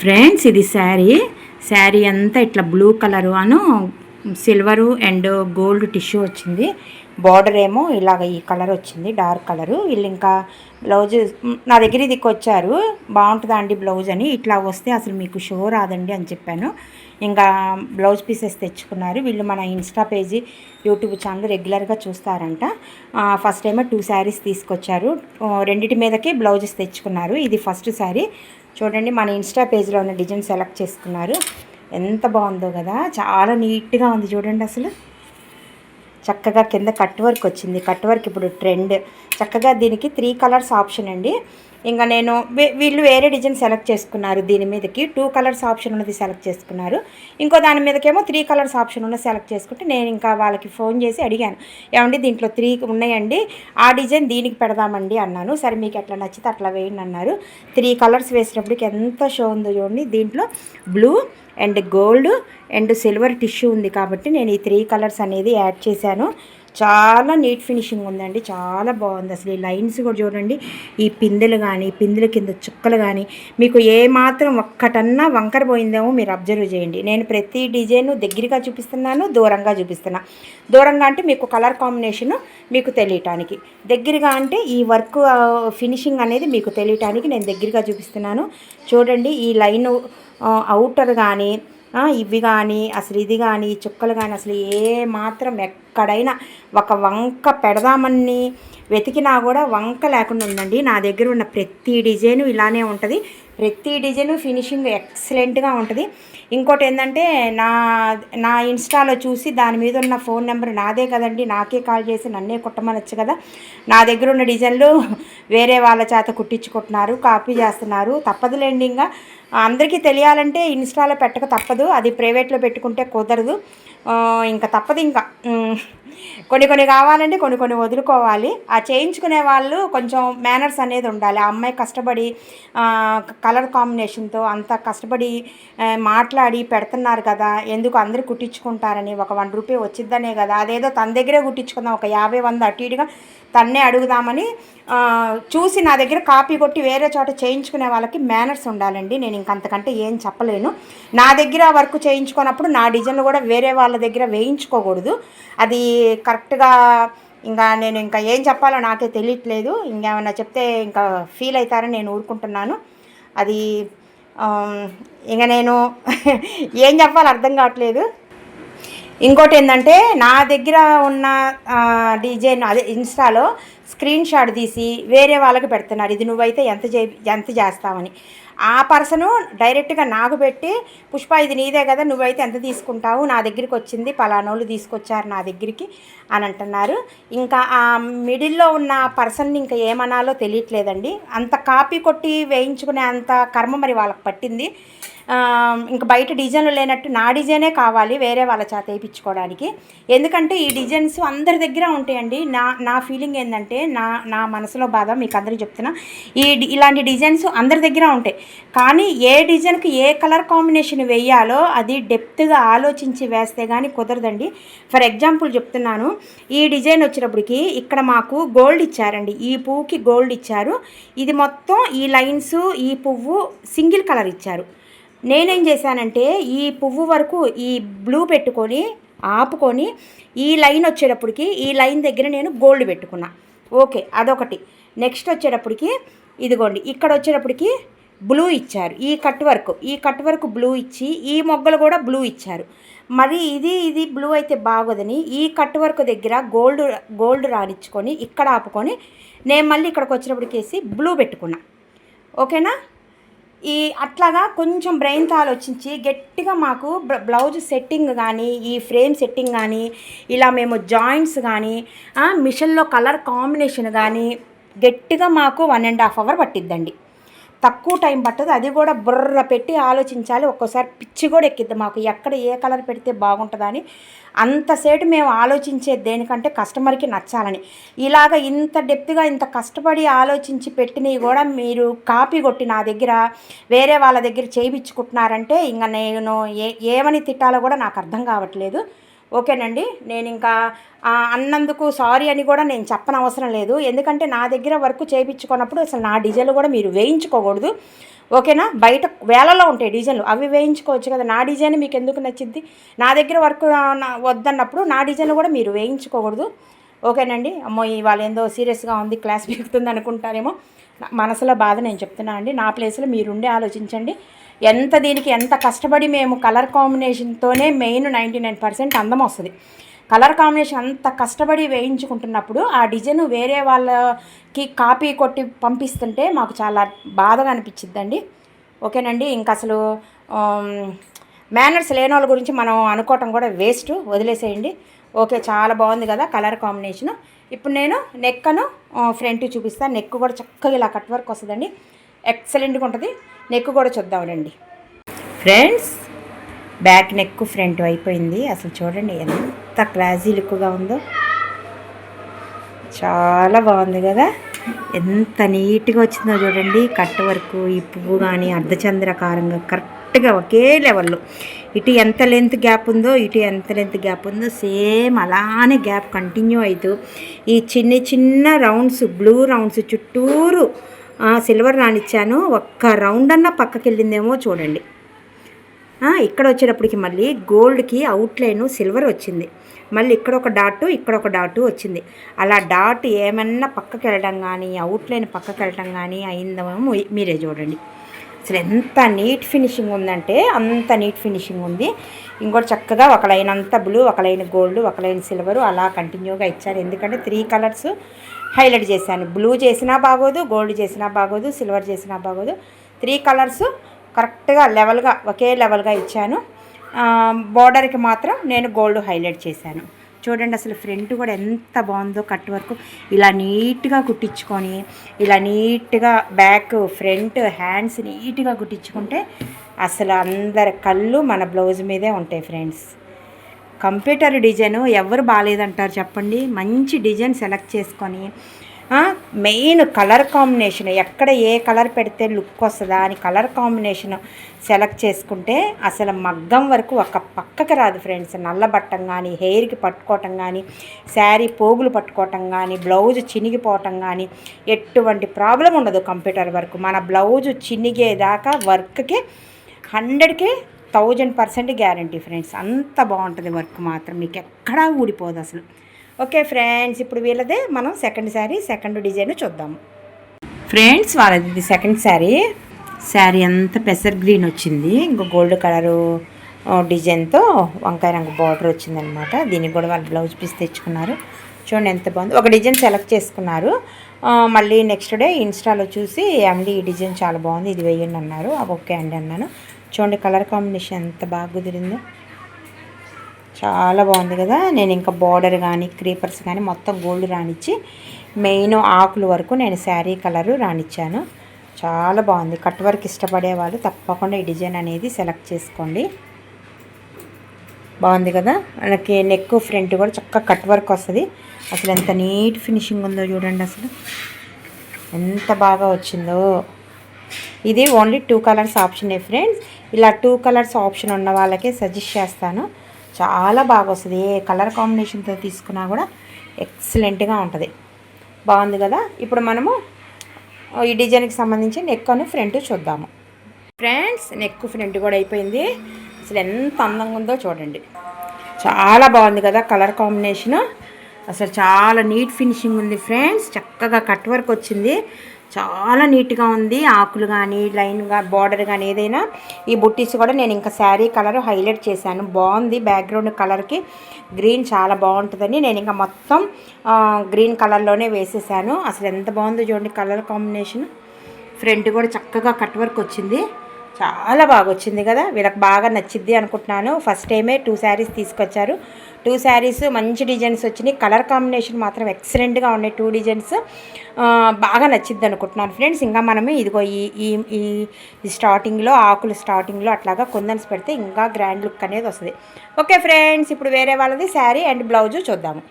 Friends ఇది శారీ అంతా ఇట్లా blue colour Anu silver and gold tissue వచ్చింది. బార్డర్ ఏమో ఇలాగ ఈ కలర్ వచ్చింది, డార్క్ కలరు. వీళ్ళు ఇంకా బ్లౌజ్ నా దగ్గర ఇది వచ్చారు, బాగుంటుందా అండి బ్లౌజ్ అని. ఇట్లా వస్తే అసలు మీకు షో రాదండి అని చెప్పాను. ఇంకా బ్లౌజ్ పీసెస్ తెచ్చుకున్నారు. వీళ్ళు మన ఇన్స్టా పేజీ, యూట్యూబ్ ఛానల్ రెగ్యులర్గా చూస్తారంట. ఫస్ట్ టైం 2 శారీస్ తీసుకొచ్చారు, రెండిటి మీదకి బ్లౌజెస్ తెచ్చుకున్నారు. ఇది ఫస్ట్ శారీ చూడండి, మన ఇన్స్టా పేజ్లో ఉన్న డిజైన్ సెలెక్ట్ చేసుకున్నారు. ఎంత బాగుందో కదా, చాలా నీట్గా ఉంది చూడండి. అసలు చక్కగా కింద కట్ వర్క్ వచ్చింది. కట్ వర్క్ ఇప్పుడు ట్రెండ్. చక్కగా దీనికి 3 కలర్స్ ఆప్షన్ అండి. ఇంకా నేను వీళ్ళు వేరే డిజైన్ సెలెక్ట్ చేసుకున్నారు. దీని మీదకి 2 కలర్స్ ఆప్షన్ ఉన్నది సెలెక్ట్ చేసుకున్నారు. ఇంకో దాని మీదకేమో 3 కలర్స్ ఆప్షన్ ఉన్నది సెలెక్ట్ చేసుకుంటే నేను ఇంకా వాళ్ళకి ఫోన్ చేసి అడిగాను, ఏమండి దీంట్లో 3 ఉన్నాయండి, ఆ డిజైన్ దీనికి పెడదామండి అన్నాను. సరే మీకు ఎట్లా నచ్చితే అట్లా వేయండి అన్నారు. 3 కలర్స్ వేసినప్పటికి ఎంత షో ఉందో చూడండి. దీంట్లో blue and gold and silver tissue ఉంది కాబట్టి నేను ఈ 3 కలర్స్ అనేది యాడ్ చేశాను. చాలా నీట్ ఫినిషింగ్ ఉందండి, చాలా బాగుంది. అసలు ఈ లైన్స్ కూడా చూడండి, ఈ పిందెలు కానీ పిందెల కింద చుక్కలు కానీ మీకు ఏమాత్రం ఒక్కటన్నా వంకర పోయిందేమో మీరు అబ్జర్వ్ చేయండి. నేను ప్రతి డిజైన్ దగ్గరగా చూపిస్తున్నాను, దూరంగా చూపిస్తున్నా. దూరంగా అంటే మీకు కలర్ కాంబినేషను మీకు తెలియటానికి, దగ్గరగా అంటే ఈ వర్క్ ఫినిషింగ్ అనేది మీకు తెలియటానికి నేను దగ్గరగా చూపిస్తున్నాను. చూడండి ఈ లైన్ అవుటర్ కానీ ఇవి కానీ అసలు ఇది కానీ చుక్కలు కానీ అసలు ఏ మాత్రం ఎక్కడైనా ఒక వంక పెడదామని వెతికినా కూడా వంక లేకుండా ఉందండి. నా దగ్గర ఉన్న ప్రతి డిజైను ఇలానే ఉంటుంది. ప్రతి డిజైను ఫినిషింగ్ ఎక్సలెంట్గా ఉంటుంది. ఇంకోటి ఏంటంటే నా ఇన్స్టాలో చూసి దాని మీద ఉన్న ఫోన్ నెంబర్ నాదే కదండి, నాకే కాల్ చేసి నన్నే కుట్టమనొచ్చు కదా. నా దగ్గర ఉన్న డిజైన్లు వేరే వాళ్ళ చేత కుట్టించుకుంటున్నారు, కాపీ చేస్తున్నారు. తప్పదులేండి, ఇంకా అందరికీ తెలియాలంటే ఇన్స్టాలో పెట్టక తప్పదు, అది ప్రైవేట్లో పెట్టుకుంటే కుదరదు. ఇంకా తప్పదు. ఇంకా కొన్ని కావాలంటే కొన్ని వదులుకోవాలి. ఆ చేయించుకునే వాళ్ళు కొంచెం మేనర్స్ అనేది ఉండాలి. ఆ అమ్మాయి కష్టపడి కలర్ కాంబినేషన్తో అంత కష్టపడి మాట్లాడి పెడుతున్నారు కదా, ఎందుకు అందరూ కుట్టించుకుంటారని ఒక 1 రూపాయి వచ్చిద్దనే కదా, అదేదో తన దగ్గరే కుట్టించుకుందాం, ఒక 50-100 అటు ఇటుగా తన్నే అడుగుదామని చూసి నా దగ్గర కాపీ కొట్టి వేరే చోట చేయించుకునే వాళ్ళకి మేనర్స్ ఉండాలండి. నేను ఇంకంతకంటే ఏం చెప్పలేను. నా దగ్గర వర్క్ చేయించుకున్నప్పుడు నా డిజైన్లు కూడా వేరే వాళ్ళ దగ్గర వేయించుకోకూడదు. అది కరెక్ట్గా ఇంకా నేను ఇంకా ఏం చెప్పాలో నాకే తెలియట్లేదు. ఇంకేమన్నా చెప్తే ఇంకా ఫీల్ అవుతారని నేను ఊరుకుంటున్నాను. అది ఇంకా నేను ఏం చెప్పాలో అర్థం కావట్లేదు. ఇంకోటి ఏంటంటే నా దగ్గర ఉన్న డిజైన్ అదే ఇన్స్టాలో స్క్రీన్ షాట్ తీసి వేరే వాళ్ళకి పెడుతున్నారు, ఇది నువ్వైతే ఎంత చేస్తావని. ఆ పర్సను డైరెక్ట్గా నాకు పెట్టి, పుష్ప ఇది నీదే కదా, నువ్వైతే ఎంత తీసుకుంటావు, నా దగ్గరికి వచ్చింది పలానోళ్ళు తీసుకొచ్చారు నా దగ్గరికి అని అంటున్నారు. ఇంకా ఆ మిడిల్లో ఉన్న పర్సన్ని ఇంకా ఏమనాలో తెలియట్లేదండి. అంత కాపీ కొట్టి వేయించుకునే అంత కర్మ మరి వాళ్ళకి పట్టింది. ఇంకా బయట డిజైన్లు లేనట్టు నా డిజైనే కావాలి వేరే వాళ్ళ చేత వేయించుకోవడానికి. ఎందుకంటే ఈ డిజైన్స్ అందరి దగ్గర ఉంటాయండి. నా ఫీలింగ్ ఏంటంటే నా మనసులో బాధ మీకు అందరికీ చెప్తున్నా. ఇలాంటి డిజైన్స్ అందరి దగ్గర ఉంటాయి, కానీ ఏ డిజైన్కి ఏ కలర్ కాంబినేషన్ వేయాలో అది డెప్త్గా ఆలోచించి వేస్తే కానీ కుదరదండి. ఫర్ ఎగ్జాంపుల్ చెప్తున్నాను, ఈ డిజైన్ వచ్చినప్పటికి ఇక్కడ మాకు గోల్డ్ ఇచ్చారండి, ఈ పువ్వుకి గోల్డ్ ఇచ్చారు. ఇది మొత్తం ఈ లైన్స్ ఈ పువ్వు సింగిల్ కలర్ ఇచ్చారు. నేనేం చేశానంటే ఈ పువ్వు వరకు ఈ బ్లూ పెట్టుకొని ఆపుకొని ఈ లైన్ వచ్చేటప్పటికి ఈ లైన్ దగ్గర నేను గోల్డ్ పెట్టుకున్నా. ఓకే, అదొకటి. నెక్స్ట్ వచ్చేటప్పటికి ఇదిగోండి, ఇక్కడ వచ్చేటప్పటికి బ్లూ ఇచ్చారు. ఈ కట్ వర్క్ బ్లూ ఇచ్చి ఈ మొగ్గలు కూడా బ్లూ ఇచ్చారు. మరి ఇది బ్లూ అయితే బాగోదని ఈ కట్ వర్క్ దగ్గర గోల్డ్ రానిచ్చుకొని ఇక్కడ ఆపుకొని నేను మళ్ళీ ఇక్కడికి వచ్చేటప్పటికేసి బ్లూ పెట్టుకున్నా. ఓకేనా. అట్లాగా కొంచెం బ్రెయిన్తో ఆలోచించి గట్టిగా మాకు బ్లౌజ్ సెట్టింగ్ కానీ ఈ ఫ్రేమ్ సెట్టింగ్ కానీ ఇలా మేము జాయింట్స్ కానీ మిషన్లో కలర్ కాంబినేషన్ కానీ గట్టిగా మాకు 1.5 అవర్ పట్టిద్దండి. తక్కువ టైం పట్టదు. అది కూడా బుర్ర పెట్టి ఆలోచించాలి. ఒక్కోసారి పిచ్చి కూడా ఎక్కిద్ది మాకు, ఎక్కడ ఏ కలర్ పెడితే బాగుంటుందని. అంతసేటు మేము ఆలోచించేది దేనికంటే కస్టమర్కి నచ్చాలని. ఇలాగ ఇంత డెప్త్గా ఇంత కష్టపడి ఆలోచించి పెట్టినవి కూడా మీరు కాపీ కొట్టి నా దగ్గర వేరే వాళ్ళ దగ్గర చేయించుకుంటున్నారంటే ఇంకా నేను ఏమని తిట్టాలో కూడా నాకు అర్థం కావట్లేదు. ఓకేనండి. నేను ఇంకా అన్నందుకు సారీ అని కూడా నేను చెప్పనవసరం లేదు. ఎందుకంటే నా దగ్గర వర్క్ చేయించుకున్నప్పుడు అసలు నా డిజైన్లు కూడా మీరు వేయించుకోకూడదు. ఓకేనా? బయట వేలలో ఉంటాయి డిజైన్లు, అవి వేయించుకోవచ్చు కదా. నా డిజైన్ మీకు ఎందుకు నచ్చింది? నా దగ్గర వర్క్ వద్దన్నప్పుడు నా డిజైన్లు కూడా మీరు వేయించుకోకూడదు. ఓకేనండి. అమ్మో ఇవాళ ఏందో సీరియస్గా ఉంది, క్లాస్ పీకుతుంది అనుకుంటారేమో. మనసులో బాధ నేను చెప్తున్నా అండి. నా ప్లేస్లో మీరుండే ఆలోచించండి. దీనికి ఎంత కష్టపడి మేము కలర్ కాంబినేషన్తోనే మెయిన్ 99% అందం వస్తుంది. కలర్ కాంబినేషన్ అంత కష్టపడి వేయించుకుంటున్నప్పుడు ఆ డిజైన్ వేరే వాళ్ళకి కాపీ కొట్టి పంపిస్తుంటే మాకు చాలా బాధగా అనిపించిద్దండి. ఓకేనండి. ఇంకా అసలు మేనర్స్ లేని వాళ్ళ గురించి మనం అనుకోవటం కూడా వేస్ట్, వదిలేసేయండి. ఓకే, చాలా బాగుంది కదా కలర్ కాంబినేషను. ఇప్పుడు నేను నెక్కను ఫ్రంట్ చూపిస్తాను. నెక్ కూడా చక్కగా ఇలా కట్ వర్క్ వస్తుందండి, ఎక్సలెంట్గా ఉంటుంది. నెక్ కూడా చూద్దాం రండి ఫ్రెండ్స్. బ్యాక్ నెక్ ఫ్రంట్ అయిపోయింది. అసలు చూడండి ఎంత క్లాసీ లుక్గా ఉందో, చాలా బాగుంది కదా. ఎంత నీట్గా వచ్చిందో చూడండి. కట్ వర్క్, ఈ పువ్వు కానీ అర్ధచంద్రకారంగా కరెక్ట్గా ఒకే లెవెల్లో, ఇటు ఎంత లెంత్ గ్యాప్ ఉందో ఇటు ఎంత లెంత్ గ్యాప్ ఉందో సేమ్ అలానే గ్యాప్ కంటిన్యూ అవుతూ ఈ చిన్న చిన్న రౌండ్స్, బ్లూ రౌండ్స్ చుట్టూరు సిల్వర్ రానిచ్చాను. ఒక్క రౌండ్ అన్నా పక్కకి వెళ్ళిందేమో చూడండి. ఇక్కడ వచ్చేటప్పటికి మళ్ళీ గోల్డ్కి అవుట్లైన్ సిల్వర్ వచ్చింది. మళ్ళీ ఇక్కడ ఒక డాటు వచ్చింది. అలా డాట్ ఏమన్నా పక్కకి వెళ్ళడం కానీ అవుట్లైన్ పక్కకి వెళ్ళడం కానీ అయిందేమో మీరే చూడండి. అసలు ఎంత నీట్ ఫినిషింగ్ ఉందంటే అంత నీట్ ఫినిషింగ్ ఉంది. ఇంకోటి చక్కగా ఒక లైన్ అంతా బ్లూ, ఒక లైన్ గోల్డ్, ఒక లైన్ సిల్వరు అలా కంటిన్యూగా ఇచ్చాను. ఎందుకంటే 3 కలర్స్ హైలైట్ చేశాను. బ్లూ చేసినా బాగోదు, గోల్డ్ చేసినా బాగోదు, సిల్వర్ చేసినా బాగోదు. 3 కలర్స్ కరెక్ట్గా లెవెల్గా ఒకే లెవెల్గా ఇచ్చాను. బోర్డర్కి మాత్రం నేను గోల్డ్ హైలైట్ చేశాను. చూడండి అసలు ఫ్రంట్ కూడా ఎంత బాగుందో. కట్ వర్క్ ఇలా నీట్గా కుట్టించుకొని, ఇలా నీట్గా బ్యాక్, ఫ్రంట్, హ్యాండ్స్ నీట్గా కుట్టించుకుంటే అసలు అందరి కళ్ళు మన బ్లౌజ్ మీదే ఉంటాయి ఫ్రెండ్స్. కంప్యూటర్ డిజైన్ ఎవరు బాగాలేదంటారు చెప్పండి. మంచి డిజైన్ సెలెక్ట్ చేసుకొని మెయిన్ కలర్ కాంబినేషన్, ఎక్కడ ఏ కలర్ పెడితే లుక్ వస్తుందా అని కలర్ కాంబినేషన్ సెలెక్ట్ చేసుకుంటే అసలు మగ్గం వరకు ఒక పక్కకి రాదు ఫ్రెండ్స్. నల్లబట్టం కానీ, హెయిర్కి పట్టుకోవటం కానీ, శారీ పోగులు పట్టుకోవటం కానీ, బ్లౌజ్ చినిగిపోవటం కానీ ఎటువంటి ప్రాబ్లం ఉండదు కంప్యూటర్ వర్క్. మన బ్లౌజ్ చినిగేదాకా వర్క్కి 100కి 1000% గ్యారంటీ ఫ్రెండ్స్. అంత బాగుంటుంది వర్క్ మాత్రం, మీకు ఎక్కడా ఊడిపోదు అసలు. ఓకే ఫ్రెండ్స్, ఇప్పుడు వీళ్ళదే మనం సెకండ్ డిజైన్ చూద్దాము ఫ్రెండ్స్. వాళ్ళది సెకండ్ శారీ అంతా పెసర్ గ్రీన్ వచ్చింది. ఇంకో గోల్డ్ కలరు డిజైన్తో వంకాయ రంగు బార్డర్ వచ్చిందనమాట. దీనికి కూడా వాళ్ళు బ్లౌజ్ పీస్ తెచ్చుకున్నారు. చూడండి ఎంత బాగుంది. ఒక డిజైన్ సెలెక్ట్ చేసుకున్నారు. మళ్ళీ నెక్స్ట్ డే ఇన్స్టాలో చూసి ఎండి ఈ డిజైన్ చాలా బాగుంది, ఇది వేయండి అన్నారు. ఓకే అండి అన్నాను. చూడండి కలర్ కాంబినేషన్ ఎంత బాగా కుదిరిందో, చాలా బాగుంది కదా. నేను ఇంకా బార్డర్ కానీ క్రీపర్స్ కానీ మొత్తం గోల్డ్ రానిచ్చి మెయిన్ ఆకుల వరకు నేను శారీ కలరు రానిచ్చాను. చాలా బాగుంది. కట్ వర్క్ ఇష్టపడే వాళ్ళు తప్పకుండా ఈ డిజైన్ అనేది సెలెక్ట్ చేసుకోండి. బాగుంది కదా. మనకి నెక్ ఫ్రంట్ కూడా చక్కగా కట్ వర్క్ వస్తుంది. అసలు ఎంత నీట్ ఫినిషింగ్ ఉందో చూడండి, అసలు ఎంత బాగా వచ్చిందో. ఇది ఓన్లీ 2 కలర్స్ ఆప్షనే ఫ్రెండ్స్. ఇలా 2 కలర్స్ ఆప్షన్ ఉన్న వాళ్ళకే సజెస్ట్ చేస్తాను. చాలా బాగా వస్తుంది. ఏ కలర్ కాంబినేషన్తో తీసుకున్నా కూడా ఎక్సలెంట్గా ఉంటుంది. బాగుంది కదా. ఇప్పుడు మనము ఈ డిజైన్కి సంబంధించి నెక్ అని ఫ్రంట్ చూద్దాము ఫ్రెండ్స్. నెక్ ఫ్రంట్ కూడా అయిపోయింది. అసలు ఎంత అందంగా ఉందో చూడండి, చాలా బాగుంది కదా కలర్ కాంబినేషను. అసలు చాలా నీట్ ఫినిషింగ్ ఉంది ఫ్రెండ్స్. చక్కగా కట్ వర్క్ వచ్చింది, చాలా నీట్గా ఉంది. ఆకులు కానీ లైన్గా బార్డర్ కానీ ఏదైనా. ఈ బుట్టీస్ కూడా నేను ఇంకా శారీ కలర్ హైలైట్ చేశాను. బాగుంది. బ్యాక్గ్రౌండ్ కలర్కి గ్రీన్ చాలా బాగుంటుందని నేను ఇంకా మొత్తం గ్రీన్ కలర్లోనే వేసేసాను. అసలు ఎంత బాగుందో చూడండి కలర్ కాంబినేషన్. ఫ్రంట్ కూడా చక్కగా కట్ వర్క్ వచ్చింది, చాలా బాగా వచ్చింది కదా. వీళ్ళకి బాగా నచ్చిద్ది అనుకుంటున్నాను. ఫస్ట్ టైమే 2 శారీస్ తీసుకొచ్చారు. 2 శారీస్ మంచి డిజైన్స్ వచ్చినాయి. కలర్ కాంబినేషన్ మాత్రం ఎక్సలెంట్గా ఉన్నాయి. 2 డిజైన్స్ బాగా నచ్చిద్ది అనుకుంటున్నాను ఫ్రెండ్స్. ఇంకా మనము ఇదిగో ఈ స్టార్టింగ్లో ఆకులు స్టార్టింగ్లో అట్లాగా కొందన్స్ పెడితే ఇంకా గ్రాండ్ లుక్ అనేది వస్తుంది. ఓకే ఫ్రెండ్స్, ఇప్పుడు వేరే వాళ్ళది శారీ అండ్ బ్లౌజు చూద్దాము.